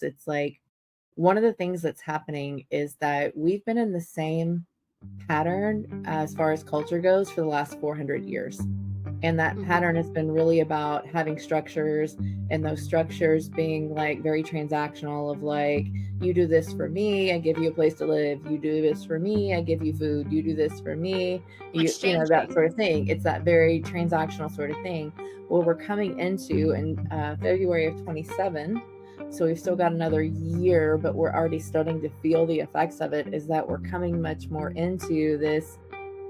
It's like one of the things that's happening is that we've been in the same pattern as far as culture goes for the last 400 years. And that pattern has been really about having structures, and those structures being like very transactional of like, you do this for me, I give you a place to live. You do this for me, I give you food. You do this for me, you know, that Exchanging. sort of thing. It's that very transactional sort of thing. Well, we're coming into in February of 27. So we've still got another year, but we're already starting to feel the effects of it, is that we're coming much more into this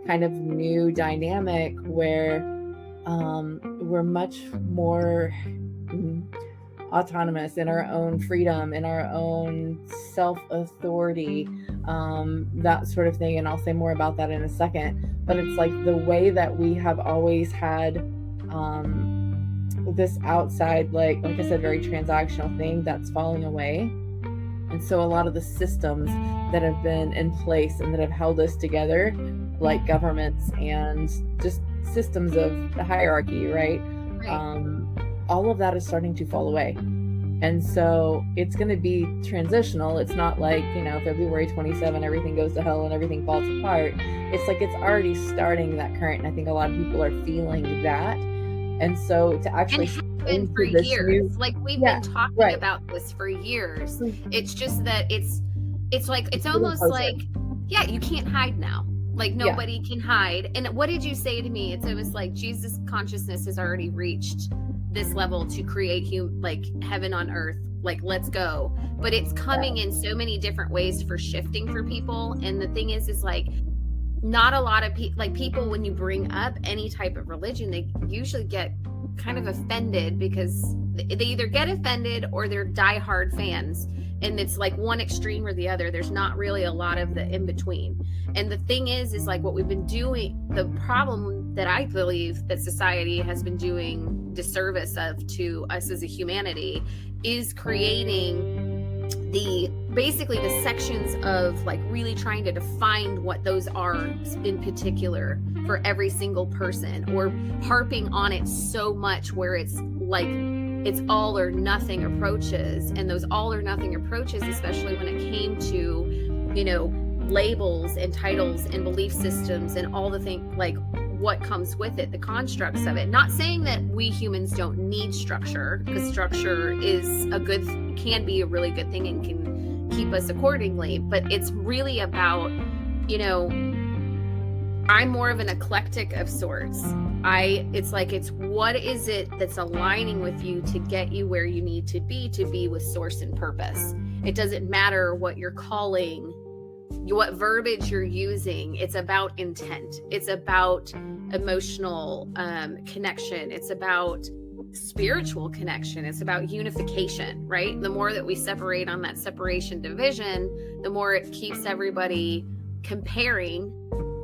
kind of new dynamic where we're much more autonomous in our own freedom, in our own self authority, that sort of thing. And I'll say more about that in a second. But it's like the way that we have always had this outside, like I said, very transactional thing that's falling away. And so a lot of the systems that have been in place and that have held us together, like governments and just systems of the hierarchy, right? All of that is starting to fall away. And so it's going to be transitional. It's not like, you know, February 27, everything goes to hell and everything falls apart. It's like it's already starting that current. And I think a lot of people are feeling that. And so to actually And step been for into this years. new, Like we've yeah, been talking right. about this for years. It's just that it's like it's Getting almost closer. like, yeah, you can't hide now. Like Yeah. nobody can hide. And what did you say to me? It's almost like Jesus consciousness has already reached this level to create like heaven on earth. Like let's go. But it's coming in so many different ways for shifting for people. And the thing is like not a lot of people, like people, when you bring up any type of religion, they usually get kind of offended because they either get offended or they're diehard fans. And it's like one extreme or the other. There's not really a lot of the in between. And the thing is like what we've been doing, the problem that I believe that society has been doing disservice of to us as a humanity is creating basically the sections of like really trying to define what those are in particular for every single person, or harping on it so much where it's like it's all or nothing approaches. And those all or nothing approaches, especially when it came to, you know, labels and titles and belief systems and all the things, like what comes with it, the constructs of it. Not saying that we humans don't need structure, because structure is can be a really good thing and can keep us accordingly, but it's really about, you know, I'm more of an eclectic of sorts. It's like, it's what is it that's aligning with you to get you where you need to be with source and purpose. It doesn't matter what you're calling, what verbiage you're using. It's about intent. It's about emotional connection. It's about spiritual connection. It's about unification, right? The more that we separate on that separation division, the more it keeps everybody comparing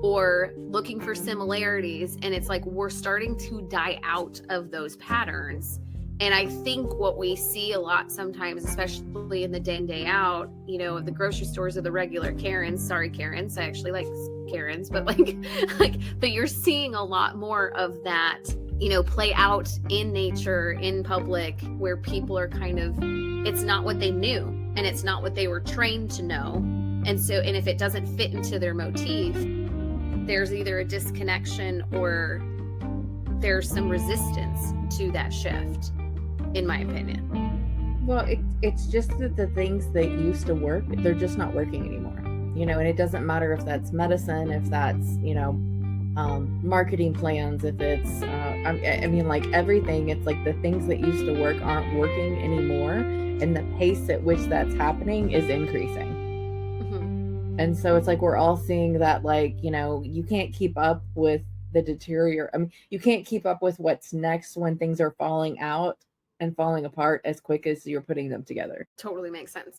or looking for similarities. And it's like we're starting to die out of those patterns. And I think what we see a lot sometimes, especially in the day in, day out, you know, the grocery stores of the regular Karens, sorry, Karens, I actually like Karens, but but you're seeing a lot more of that, you know, play out in nature, in public, where people are kind of, it's not what they knew and it's not what they were trained to know. And so, and if it doesn't fit into their motif, there's either a disconnection or there's some resistance to that shift, in my opinion. Well, it's just that the things that used to work, they're just not working anymore. You know, and it doesn't matter if that's medicine, if that's, you know, marketing plans, if it's, I mean, like everything, it's like the things that used to work aren't working anymore. And the pace at which that's happening is increasing. And so it's like we're all seeing that, like, you know, you can't keep up with the deteriorate. I mean, you can't keep up with what's next when things are falling out and falling apart as quick as you're putting them together. Totally makes sense.